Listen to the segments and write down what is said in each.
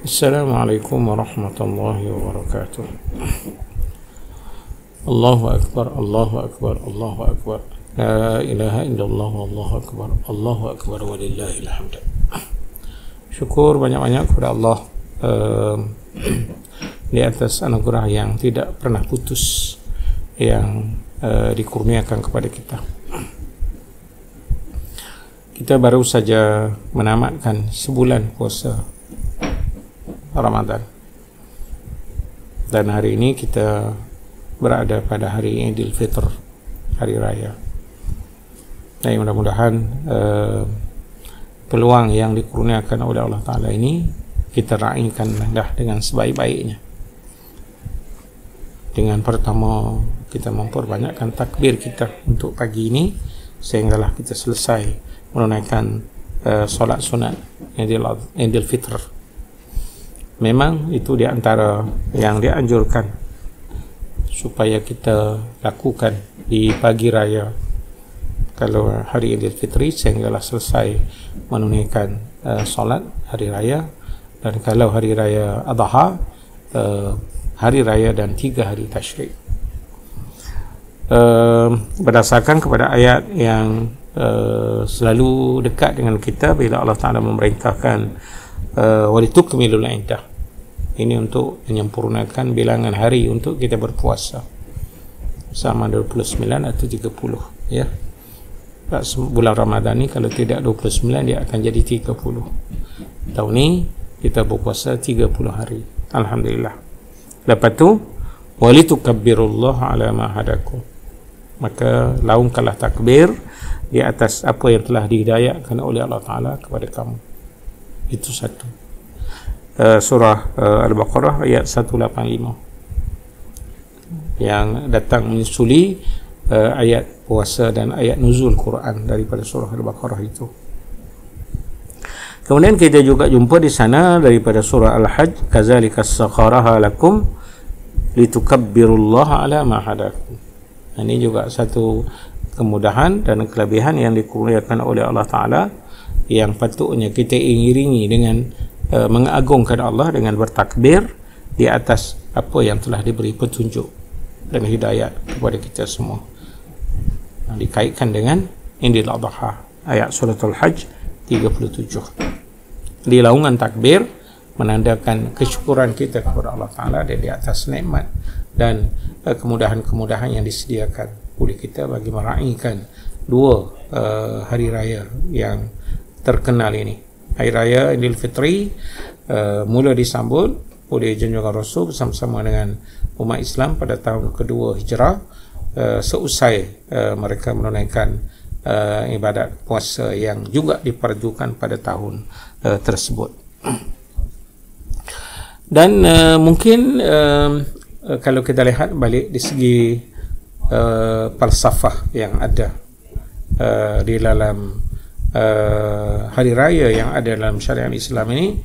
Assalamualaikum warahmatullahi wabarakatuh. Allahu Akbar, Allahu Akbar, Allahu Akbar. La ilaha illallah, Allahu Akbar, Allahu Akbar, walillahil hamd. Syukur banyak-banyak kepada Allah di atas anugerah yang tidak pernah putus yang dikurniakan kepada kita. Kita baru saja menamatkan sebulan puasa Ramadan, dan hari ini kita berada pada hari Idul Fitr, hari raya. Dan mudah-mudahan peluang yang dikurniakan oleh Allah Ta'ala ini kita raikan dah dengan sebaik-baiknya. Dengan pertama kita memperbanyakkan takbir kita untuk pagi ini, sehinggalah kita selesai menunaikan solat sunat Idul Fitr. Memang itu di antara yang dianjurkan supaya kita lakukan di pagi raya kalau hari Idul Fitri, sehinggalah selesai menunaikan solat hari raya. Dan kalau hari raya Adha, hari raya dan 3 hari tasyrik, berdasarkan kepada ayat yang selalu dekat dengan kita bila Allah Ta'ala memerintahkan walitukmilul iddah, ini untuk menyempurnakan bilangan hari untuk kita berpuasa, sama 29 atau 30 ya. Bulan Ramadan ni kalau tidak 29 dia akan jadi 30. Tahun ni kita berpuasa 30 hari, alhamdulillah. Lepas tu walitukabbirullaha ala ma hadakum, maka laungkanlah takbir di atas apa yang telah dihidayahkan oleh Allah Ta'ala kepada kamu. Itu satu. Surah Al-Baqarah ayat 185 yang datang menyusuli ayat puasa dan ayat nuzul Quran daripada surah Al-Baqarah itu. Kemudian kita juga jumpa di sana daripada surah Al-Hajj, kadzalika sakharaha lakum litukabbirullaha ala ma hadakum. Ini juga satu kemudahan dan kelebihan yang dikurniakan oleh Allah Ta'ala, yang patutnya kita iringi dengan mengagungkan Allah dengan bertakbir di atas apa yang telah diberi petunjuk dan hidayat kepada kita semua. Dikaitkan dengan Idul Adha, ayat suratul Hajj 37. Di laungan takbir menandakan kesyukuran kita kepada Allah Ta'ala di atas nikmat dan kemudahan-kemudahan yang disediakan oleh kita bagi meraihkan 2 hari raya yang terkenal ini. Hari raya Idul Fitri mula disambut oleh junjungan Rasul bersama-sama dengan umat Islam pada tahun kedua Hijrah, seusai mereka menunaikan ibadat puasa yang juga diperjukan pada tahun tersebut. Dan mungkin kalau kita lihat balik di segi falsafah yang ada di dalam hari raya yang ada dalam syariat Islam ini,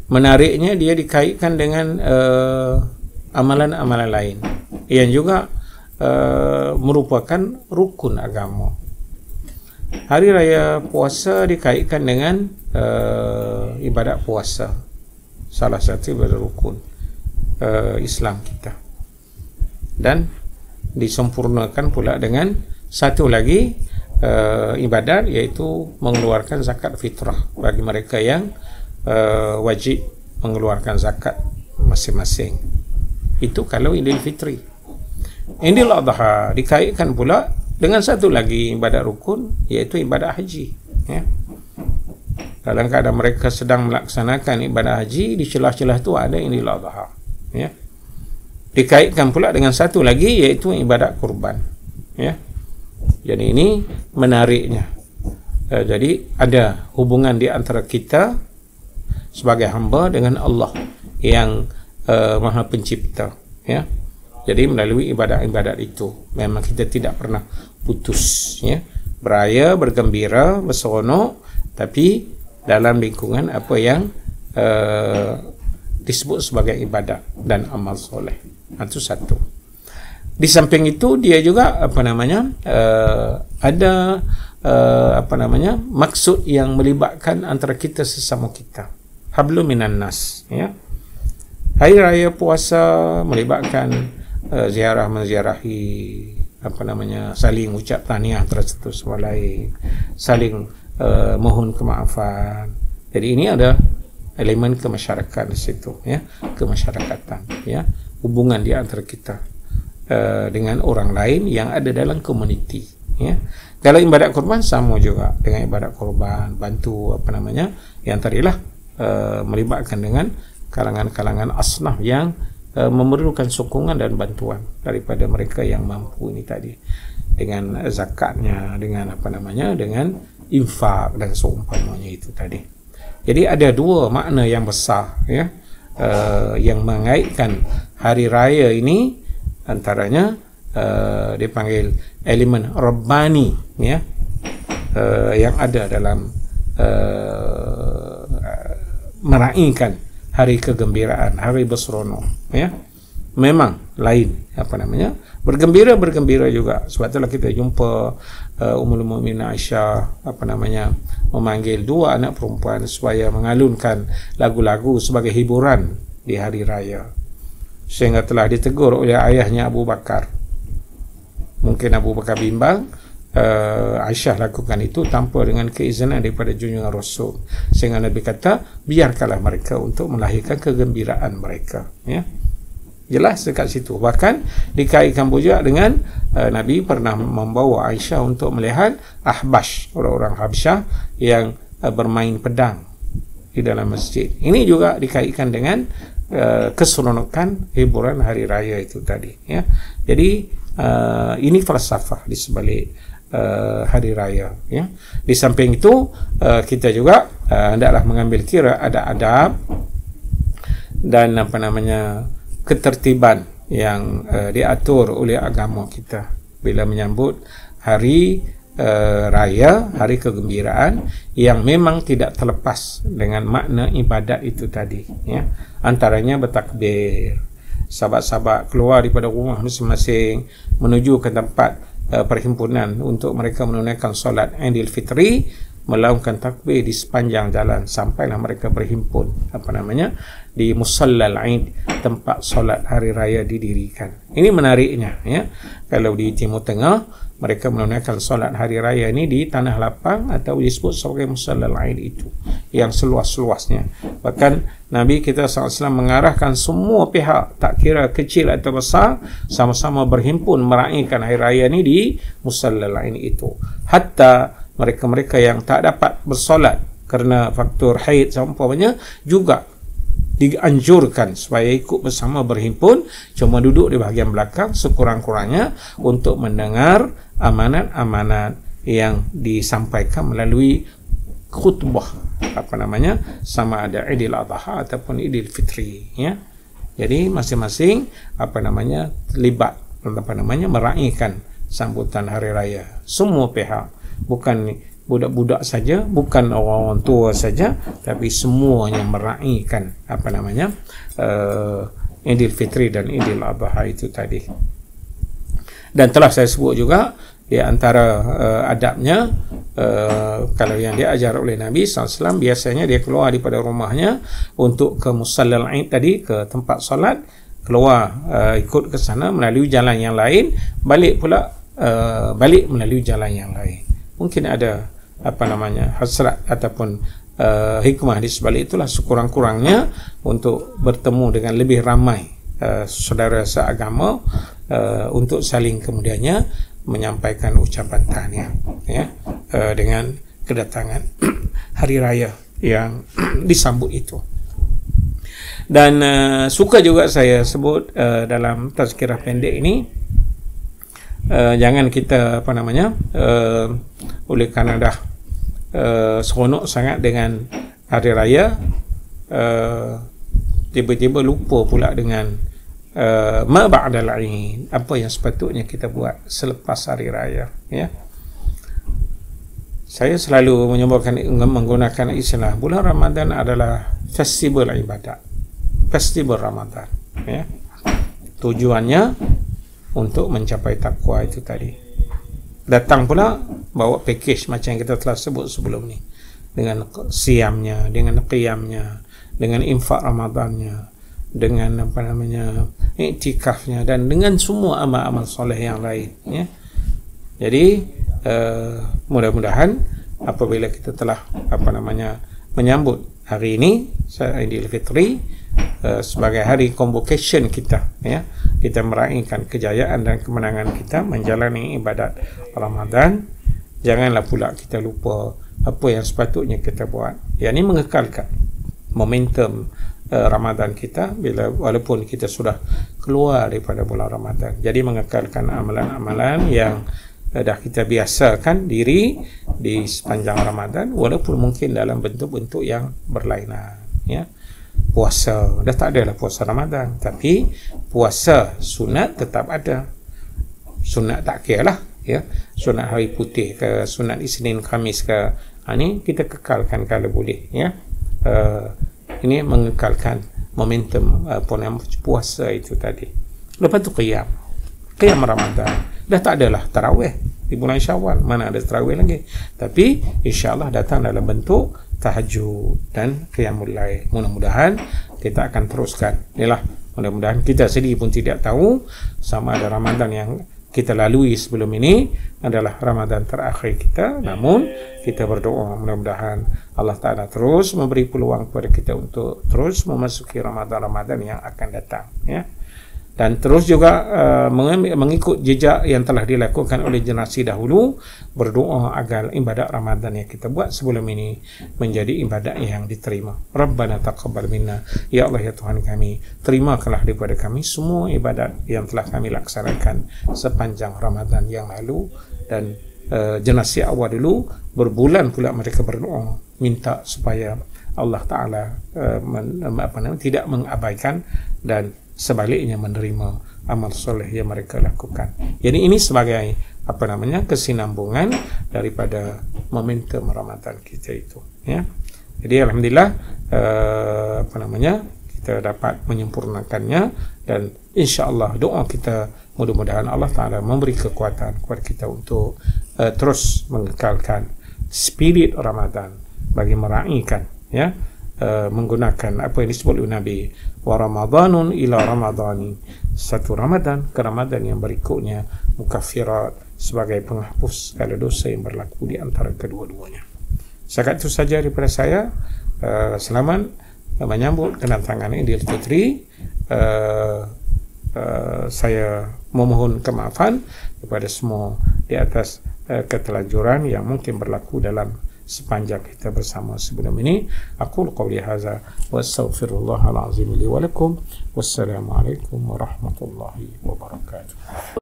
menariknya dia dikaitkan dengan amalan-amalan lain yang juga merupakan rukun agama. Hari raya puasa dikaitkan dengan ibadat puasa, salah satu ibadat rukun Islam kita, dan disempurnakan pula dengan satu lagi ibadat, iaitu mengeluarkan zakat fitrah bagi mereka yang wajib mengeluarkan zakat masing-masing. Itu kalau Idul Fitri. Idul Adha dikaitkan pula dengan satu lagi ibadat rukun, iaitu ibadat haji ya. Dalam keadaan mereka sedang melaksanakan ibadat haji, di celah-celah itu ada Idul Adha ya. Dikaitkan pula dengan satu lagi, iaitu ibadat kurban ya. Jadi ini menariknya. Jadi ada hubungan di antara kita sebagai hamba dengan Allah yang Maha Pencipta ya. Jadi melalui ibadat-ibadat itu memang kita tidak pernah putus ya, beraya, bergembira, berseronok, tapi dalam lingkungan apa yang disebut sebagai ibadat dan amal soleh. Itu satu. Di samping itu dia juga ada maksud yang melibatkan antara kita sesama kita hablum minan nas, ya. Hari raya puasa melibatkan ziarah menziarahi, saling ucap tahniah satu sama lain, saling mohon kemaafan. Jadi ini ada elemen kemasyarakatan di situ, ya, kemasyarakatan, ya, hubungan di antara kita dengan orang lain yang ada dalam komuniti, ya. Kalau ibadat kurban sama juga dengan ibadat kurban, bantu yang tadilah melibatkan dengan kalangan-kalangan asnaf yang memerlukan sokongan dan bantuan daripada mereka yang mampu ini tadi, dengan zakatnya, dengan dengan infak dan seumpamanya itu tadi. Jadi ada dua makna yang besar, ya, yang mengaitkan hari raya ini, antaranya dipanggil elemen rabbani, ya, yang ada dalam meraihkan hari kegembiraan, hari berseronok, ya. Memang lain bergembira juga. Sebab itulah kita jumpa Ummul Mukminin Aisyah memanggil dua anak perempuan supaya mengalunkan lagu-lagu sebagai hiburan di hari raya, sehingga telah ditegur oleh ayahnya Abu Bakar. Mungkin Abu Bakar bimbang Aisyah lakukan itu tanpa dengan keizinan daripada junjungan Rasul, sehingga Nabi kata biarkanlah mereka untuk melahirkan kegembiraan mereka, ya. Jelas dekat situ. Bahkan dikaitkan juga dengan Nabi pernah membawa Aisyah untuk melihat Ahbash, orang-orang Habsyah yang bermain pedang di dalam masjid. Ini juga dikaitkan dengan keseronokan hiburan hari raya itu tadi, ya. Jadi ini falsafah di sebalik hari raya, ya. Di samping itu kita juga hendaklah mengambil kira ada adab dan ketertiban yang diatur oleh agama kita bila menyambut hari raya, hari kegembiraan yang memang tidak terlepas dengan makna ibadat itu tadi, ya. Antaranya bertakbir, sahabat-sahabat keluar daripada rumah masing-masing menuju ke tempat perhimpunan untuk mereka menunaikan solat Aidil Fitri, melakukan takbir di sepanjang jalan sampailah mereka berhimpun di Musallal Aid, tempat solat hari raya didirikan. Ini menariknya, ya. Kalau di Timur Tengah mereka menunaikan solat hari raya ini di tanah lapang atau disebut sebagai Musallal Aid itu yang seluas-luasnya. Bahkan Nabi kita SAW mengarahkan semua pihak, tak kira kecil atau besar, sama-sama berhimpun meraihkan hari raya ini di Musallal Aid itu. Hatta mereka-mereka yang tak dapat bersolat kerana faktor haid seumpamanya juga dianjurkan supaya ikut bersama berhimpun, cuma duduk di bahagian belakang sekurang-kurangnya untuk mendengar amanat-amanat yang disampaikan melalui khutbah sama ada Idul Adha ataupun Idul Fitri, ya. Jadi masing-masing terlibat meraihkan sambutan hari raya. Semua pihak, bukan budak-budak saja, bukan orang-orang tua saja, tapi semuanya meraihkan Idul Fitri dan Idul Adha itu tadi. Dan telah saya sebut juga di antara adabnya, kalau yang diajar oleh Nabi SAW, biasanya dia keluar daripada rumahnya untuk ke Musallal Aid tadi, ke tempat solat, keluar ikut ke sana melalui jalan yang lain, balik pula balik melalui jalan yang lain. Mungkin ada hasrat ataupun hikmah di sebalik itulah, sekurang-kurangnya untuk bertemu dengan lebih ramai saudara seagama, untuk saling kemudiannya menyampaikan ucapan tahniah, ya, dengan kedatangan hari raya yang disambut itu. Dan suka juga saya sebut dalam tazkirah pendek ini, jangan kita oleh kerana dah seronok sangat dengan hari raya, tiba-tiba lupa pula dengan ma ba'dal Aid, apa yang sepatutnya kita buat selepas hari raya, ya. Saya selalu menggunakan istilah bulan Ramadan adalah festival ibadat, festival Ramadan, ya. Tujuannya untuk mencapai takwa itu tadi. Datang pula bawa package macam yang kita telah sebut sebelum ni, dengan siamnya, dengan qiyamnya, dengan infak Ramadannya, dengan apa namanya iktikafnya, dan dengan semua amal-amal soleh yang lain, ya. Jadi mudah-mudahan apabila kita telah apa namanya menyambut hari ini Idul Fitri sebagai hari convocation kita, ya, kita meraihkan kejayaan dan kemenangan kita menjalani ibadat Ramadan. Janganlah pula kita lupa apa yang sepatutnya kita buat, yakni mengekalkan momentum Ramadan kita walaupun kita sudah keluar daripada bulan Ramadan. Jadi mengekalkan amalan-amalan yang dah kita biasakan diri di sepanjang Ramadan, walaupun mungkin dalam bentuk-bentuk yang berlainan, ya. Puasa dah tak adalah puasa Ramadan, tapi puasa sunat tetap ada. Sunat tak kira lah, ya, sunat hari putih ke sunat Isnin Khamis ke, ini kita kekalkan kalau boleh, ya. Ini mengekalkan momentum puasa itu tadi. Lepas tu qiyam Ramadan. Dah tak adalah tarawih di bulan Syawal, mana ada tarawih lagi, tapi insya-Allah datang dalam bentuk tahajud dan qiyamul lail. Mudah-mudahan kita akan teruskan. Inilah, mudah-mudahan kita sendiri pun tidak tahu sama ada Ramadan yang kita lalui sebelum ini adalah Ramadan terakhir kita, namun kita berdoa mudah-mudahan Allah Ta'ala terus memberi peluang kepada kita untuk terus memasuki Ramadan-Ramadan yang akan datang, ya. Dan terus juga mengikut jejak yang telah dilakukan oleh generasi dahulu, berdoa agar ibadat Ramadan yang kita buat sebelum ini menjadi ibadat yang diterima. Rabbana taqabbal minna, ya Allah ya Tuhan kami, terimakanlah daripada kami semua ibadat yang telah kami laksanakan sepanjang Ramadan yang lalu. Dan generasi awal dulu berbulan pula mereka berdoa minta supaya Allah Ta'ala tidak mengabaikan dan sebaliknya menerima amal soleh yang mereka lakukan. Jadi ini sebagai kesinambungan daripada momentum Ramadan kita itu, ya. Jadi alhamdulillah kita dapat menyempurnakannya, dan insya-Allah doa kita mudah-mudahan Allah Ta'ala memberi kekuatan kepada kita untuk terus mengekalkan spirit Ramadan bagi meraihkan, ya, menggunakan apa yang disebut oleh Nabi, wa Ramadanun ila Ramadani, satu Ramadan ke Ramadan yang berikutnya, mukaffirat, sebagai penghapus segala dosa yang berlaku di antara kedua-duanya. Setakat itu saja daripada saya. Selamat menyambut kedatangan Idul Fitri. Saya memohon kemaafan kepada semua di atas ketelanjuran yang mungkin berlaku dalam sepanjang kita bersama sebelum ini. Aqulu qawli hadza wa astaghfirullahal azim li wa lakum. Wassalamu alaikum warahmatullahi wabarakatuh.